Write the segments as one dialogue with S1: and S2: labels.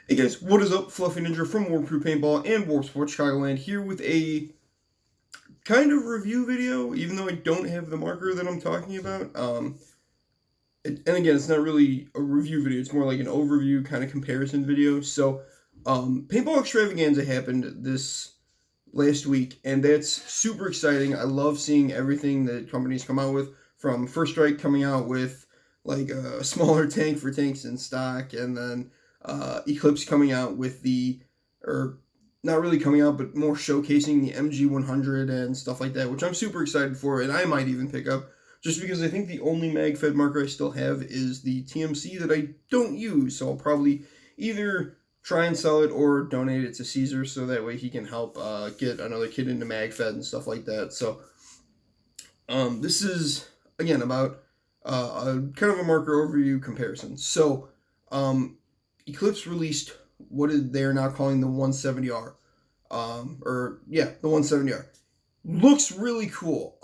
S1: Hey guys, what is up? Fluffy Ninja from Warp Crew Paintball and Warp Sports Chicagoland here with a kind of review video, even though I don't have the marker that I'm talking about. And again, it's not really a review video, it's more like an overview kind of comparison video. So, Paintball Extravaganza happened this last week, and that's super exciting. I love seeing everything that companies come out with, from First Strike coming out with like a smaller tank for tanks in stock, and then Eclipse coming out with or not really coming out, but more showcasing the MG100 and stuff like that, which I'm super excited for, and I might even pick up, just because I think the only mag-fed marker I still have is the TMC that I don't use, so I'll probably either try and sell it or donate it to Caesar so that way he can help get another kid into mag-fed and stuff like that. So this is, again, about a kind of a marker overview comparison. So Eclipse released what they're now calling the 170R. The 170R. Looks really cool.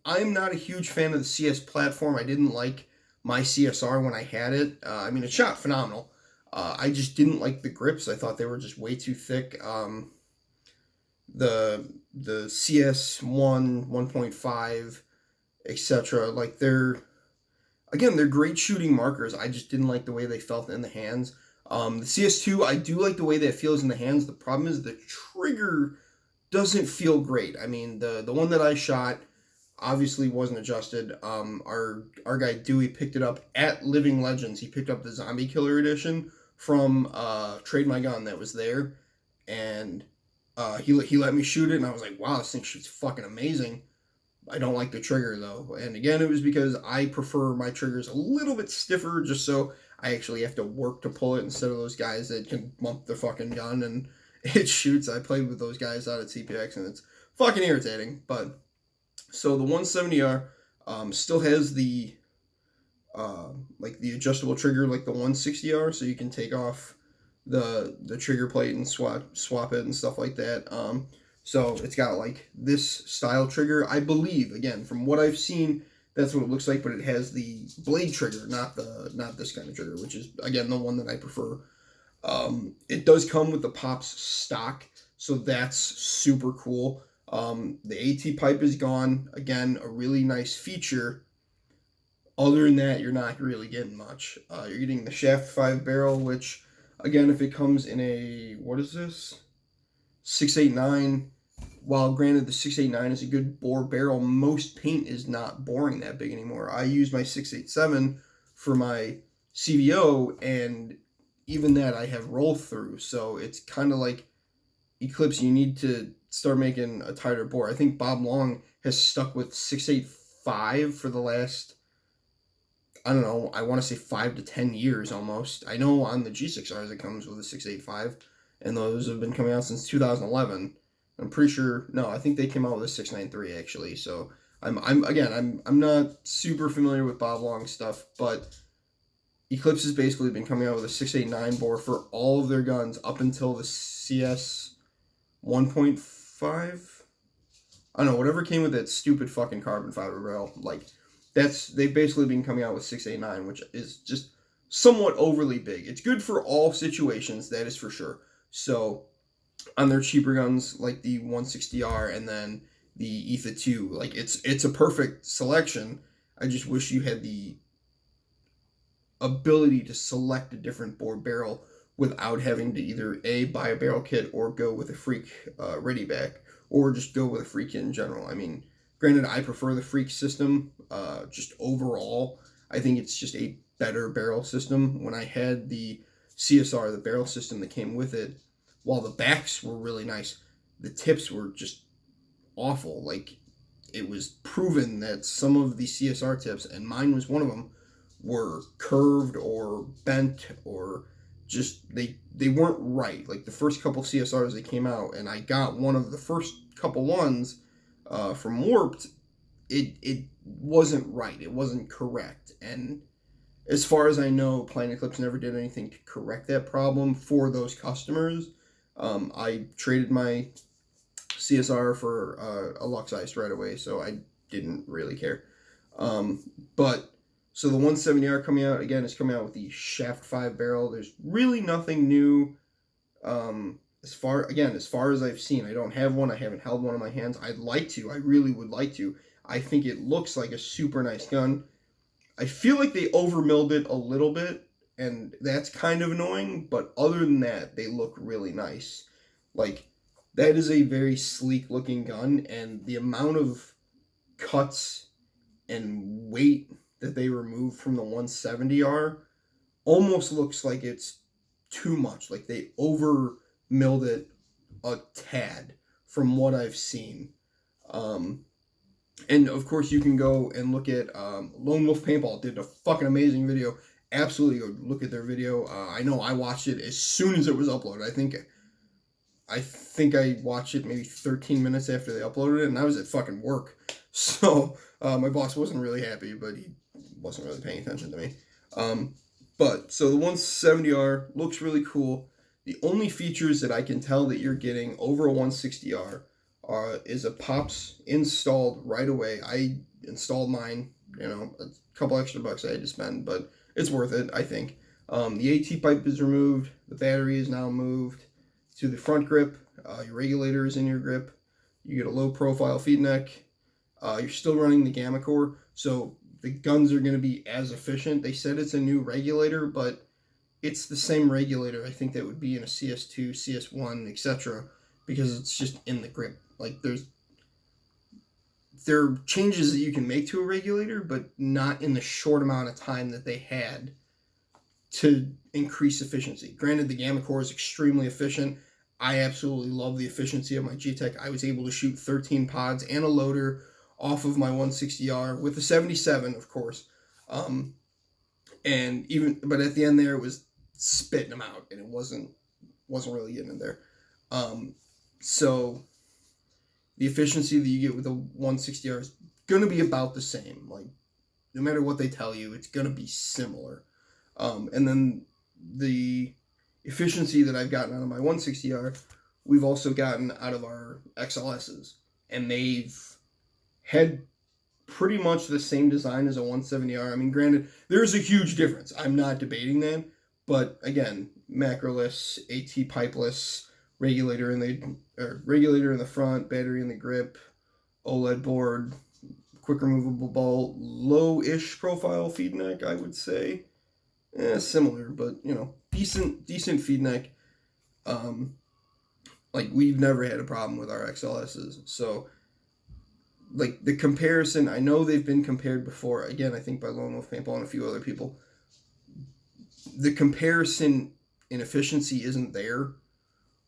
S1: I'm not a huge fan of the CS platform. I didn't like my CSR when I had it. It shot phenomenal. I just didn't like the grips. I thought they were just way too thick. The CS1, 1.5, etc. Like they're great shooting markers. I just didn't like the way they felt in the hands. The CS2, I do like the way that it feels in the hands. The problem is the trigger doesn't feel great. I mean, the one that I shot obviously wasn't adjusted. Our guy Dewey picked it up at Living Legends. He picked up the Zombie Killer Edition from Trade My Gun that was there, and he let me shoot it, and I was like, wow, this thing shoots fucking amazing. I don't like the trigger though, and again, it was because I prefer my triggers a little bit stiffer, just so I actually have to work to pull it instead of those guys that can bump the fucking gun and it shoots. I played with those guys out at CPX, and it's fucking irritating. But so the 170R still has the the adjustable trigger like the 160R, so you can take off the trigger plate and swap it and stuff like that. So it's got like this style trigger. I believe, again, from what I've seen, that's what it looks like, but it has the blade trigger, not this kind of trigger, which is, again, the one that I prefer. It does come with the pops stock, so that's super cool. The AT pipe is gone. Again, a really nice feature. Other than that, you're not really getting much. You're getting the shaft 5 barrel, which, again, if it comes in a, what is this? 689. While granted the 689 is a good bore barrel, most paint is not boring that big anymore. I use my 687 for my CVO, and even that I have roll through. So it's kind of like Eclipse, you need to start making a tighter bore. I think Bob Long has stuck with 685 for the last, I don't know, I want to say 5 to 10 years almost. I know on the G6Rs it comes with a 685, and those have been coming out since 2011. I'm pretty sure. No, I think they came out with a 693 actually. So I'm not super familiar with Bob Long stuff, but Eclipse has basically been coming out with a 689 bore for all of their guns up until the CS 1.5. I don't know, whatever came with that stupid fucking carbon fiber barrel. Like they've basically been coming out with 689, which is just somewhat overly big. It's good for all situations, that is for sure. So on their cheaper guns like the 160R and then the ETHA 2, like it's a perfect selection. I just wish you had the ability to select a different bore barrel without having to either A, buy a barrel kit, or go with a Freak ready back, or just go with a Freak kit in general. I mean, granted, I prefer the Freak system just overall. I think it's just a better barrel system. When I had the CSR, the barrel system that came with it, while the backs were really nice, the tips were just awful. Like, it was proven that some of the CSR tips, and mine was one of them, were curved or bent, or just they weren't right. Like the first couple CSRs that came out, and I got one of the first couple ones from Warped, it wasn't right. It wasn't correct. And as far as I know, Planet Eclipse never did anything to correct that problem for those customers. I traded my CSR for a Lux Ice right away, so I didn't really care. But So the 170R coming out, again, is coming out with the Shaft 5 barrel. There's really nothing new. As far as I've seen, I don't have one. I haven't held one in my hands. I'd like to. I really would like to. I think it looks like a super nice gun. I feel like they over milled it a little bit, and that's kind of annoying, but other than that, they look really nice. Like, that is a very sleek looking gun, and the amount of cuts and weight that they removed from the 170R almost looks like it's too much. Like they over milled it a tad from what I've seen. And of course, you can go and look at Lone Wolf Paintball did a fucking amazing video. Absolutely, go look at their video. I know I watched it as soon as it was uploaded. I think I watched it maybe 13 minutes after they uploaded it, and I was at fucking work. So my boss wasn't really happy, but he wasn't really paying attention to me. But so the 170R looks really cool. The only features that I can tell that you're getting over a 160R is a pops installed right away. I installed mine, a couple extra bucks I had to spend, but it's worth it, I think. The AT pipe is removed. The battery is now moved to the front grip. Your regulator is in your grip. You get a low profile feed neck. You're still running the gamma core, so the guns are going to be as efficient. They said it's a new regulator, but it's the same regulator I think that would be in a CS2, CS1, etc., because it's just in the grip. Like there are changes that you can make to a regulator, but not in the short amount of time that they had to increase efficiency. Granted, the gamma core is extremely efficient. I absolutely love the efficiency of my G-Tech. I was able to shoot 13 pods and a loader off of my 160R with a 77, of course. But at the end there, it was spitting them out, and it wasn't really getting in there. So the efficiency that you get with the 160R is going to be about the same. Like, no matter what they tell you, it's going to be similar. And then the efficiency that I've gotten out of my 160R, we've also gotten out of our XLSs. And they've had pretty much the same design as a 170R. I mean, granted, there's a huge difference. I'm not debating that. But again, macroless, AT pipeless, regulator in the front, battery in the grip, OLED board, quick removable bolt, low-ish profile feed neck, I would say. Similar, but decent feed neck. Like, we've never had a problem with our XLSs. So, like, the comparison, I know they've been compared before, again, I think by Lone Wolf Paintball and a few other people. The comparison in efficiency isn't there,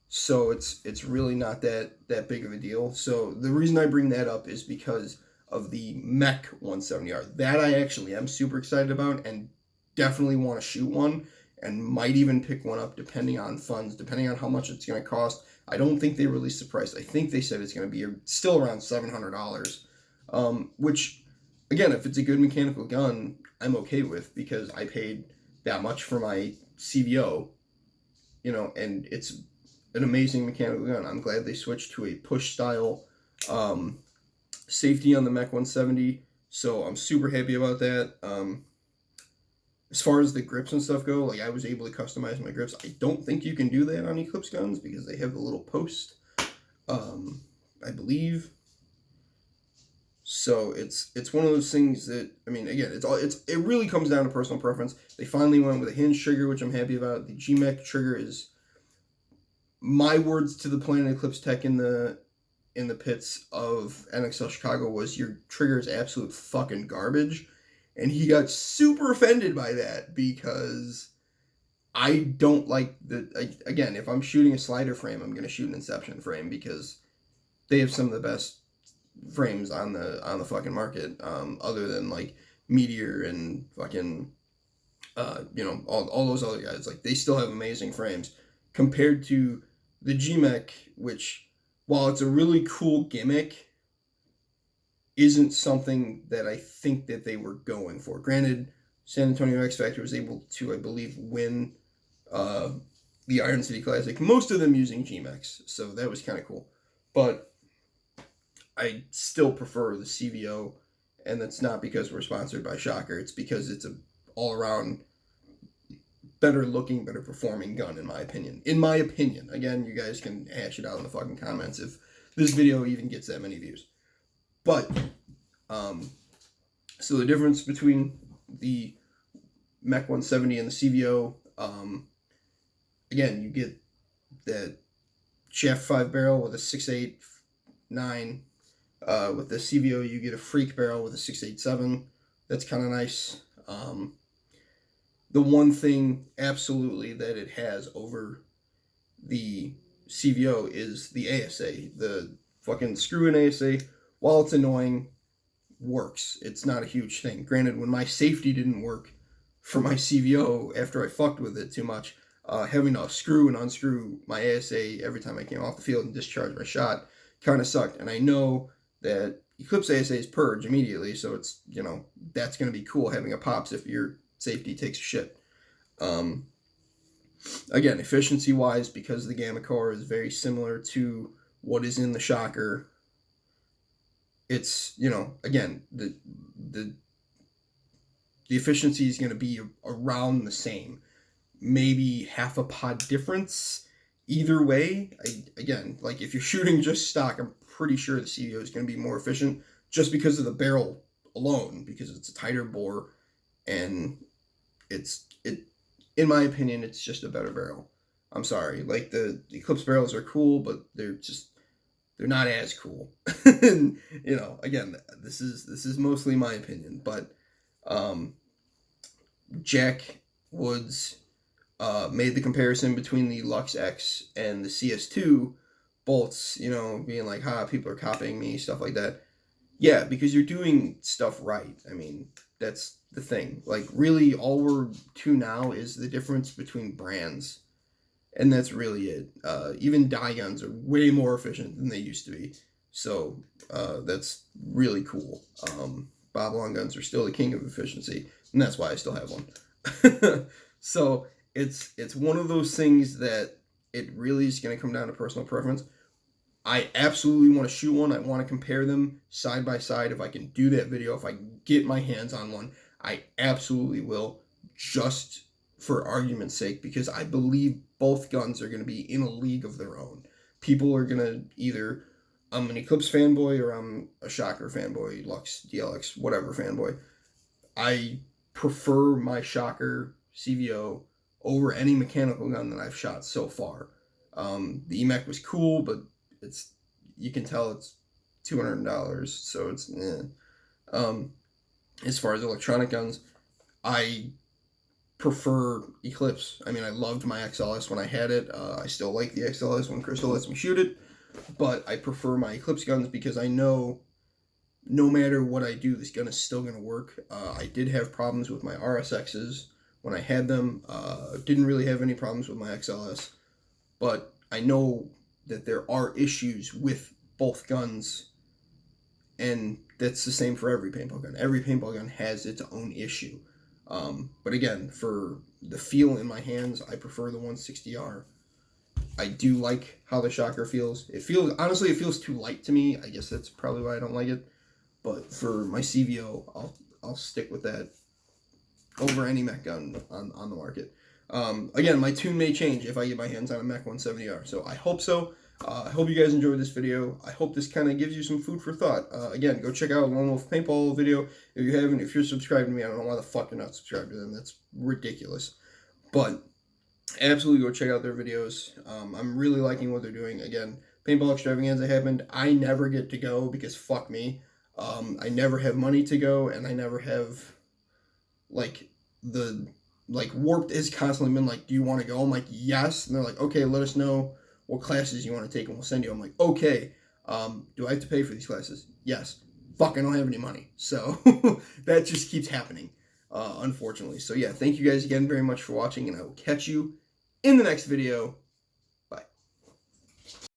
S1: so it's really not that big of a deal. So the reason I bring that up is because of the Mech 170R. That I actually am super excited about and definitely want to shoot one, and might even pick one up depending on funds, depending on how much it's going to cost. I don't think they released the price. I think they said it's going to be still around $700, which, again, if it's a good mechanical gun, I'm okay with, because I paid that much for my CVO, and it's an amazing mechanical gun. I'm glad they switched to a push style safety on the Mech 170, so I'm super happy about that. As far as the grips and stuff go, like, I was able to customize my grips. I don't think you can do that on Eclipse guns because they have the little post, I believe. So it's one of those things that, I mean, again, it really comes down to personal preference. They finally went with a hinge trigger, which I'm happy about. The G-Mech trigger is, my words to the Planet Eclipse tech in the pits of NXL Chicago was, your trigger is absolute fucking garbage. And he got super offended by that, because I don't like again, if I'm shooting a slider frame, I'm going to shoot an Inception frame, because they have some of the best frames on the fucking market, other than like Meteor and fucking all those other guys. Like, they still have amazing frames compared to the G-Mech, which, while it's a really cool gimmick, isn't something that I think that they were going for. Granted, San Antonio X Factor was able to, I believe, win the Iron City Classic, most of them using G-Mechs, so that was kind of cool. But I still prefer the CVO And that's not because we're sponsored by Shocker. It's because it's a all-around better looking, better performing gun, in my opinion. In my opinion. Again, you guys can hash it out in the fucking comments if this video even gets that many views. But, so the difference between the Mech 170 and the CVO, again, you get that shaft 5 barrel with a 6.89. With the CVO, you get a freak barrel with a 6.87. That's kind of nice. The one thing absolutely that it has over the CVO is the ASA. The fucking screw-in ASA, while it's annoying, works. It's not a huge thing. Granted, when my safety didn't work for my CVO after I fucked with it too much, having to screw and unscrew my ASA every time I came off the field and discharged my shot kind of sucked. And I know that Eclipse ASAs purge immediately, so it's, you know, that's going to be cool having a pops if your safety takes a shit. Again, efficiency-wise, because the Gamma Core is very similar to what is in the Shocker, it's, you know, again, the efficiency is going to be around the same. Maybe half a pod difference either way. Again, like if you're shooting just stock, I'm pretty sure the CVO is going to be more efficient just because of the barrel alone, because it's a tighter bore, and in my opinion, it's just a better barrel. I'm sorry, like the Eclipse barrels are cool, but they're not as cool. And, you know, again, this is mostly my opinion, but Jack Woods made the comparison between the Lux X and the CS2 bolts, you know, being like, people are copying me, stuff like that. Yeah, because you're doing stuff right. I mean, that's the thing. Like, really, all we're to now is the difference between brands. And that's really it. Even dye guns are way more efficient than they used to be. So, that's really cool. Bob long guns are still the king of efficiency. And that's why I still have one. So, it's one of those things that it really is going to come down to personal preference. I absolutely want to shoot one. I want to compare them side by side. If I can do that video, if I get my hands on one, I absolutely will, just for argument's sake, because I believe both guns are going to be in a league of their own. People are going to either, I'm an Eclipse fanboy or I'm a Shocker fanboy, Lux, DLX, whatever fanboy. I prefer my Shocker CVO over any mechanical gun that I've shot so far. The EMEC was cool, but you can tell it's $200, so it's as far as electronic guns, I prefer Eclipse. I mean, I loved my XLS when I had it. I still like the XLS when Crystal lets me shoot it, but I prefer my Eclipse guns because I know no matter what I do, this gun is still going to work. I did have problems with my RSXs when I had them. Didn't really have any problems with my XLS, but I know that there are issues with both guns, and that's the same for every paintball gun. Every paintball gun has its own issue. But again, for the feel in my hands, I prefer the 160R. I do like how the Shocker feels. Honestly, it feels too light to me. I guess that's probably why I don't like it. But for my CVO, I'll stick with that over any mech gun on the market. Again, my tune may change if I get my hands on a Mech 170R, so I hope so. I hope you guys enjoyed this video. I hope this kind of gives you some food for thought. Again, go check out Lone Wolf Paintball video if you haven't. If you're subscribed to me, I don't know why the fuck you're not subscribed to them. That's ridiculous. But absolutely go check out their videos. I'm really liking what they're doing. Again, Paintball Extravaganza happened. I never get to go because fuck me. I never have money to go, and I never have, Warped has constantly been like, do you want to go? I'm like, yes. And they're like, okay, let us know what classes you want to take and we'll send you. I'm like, okay. Do I have to pay for these classes? Yes. Fuck, I don't have any money. So that just keeps happening, unfortunately. So yeah, thank you guys again very much for watching, and I will catch you in the next video.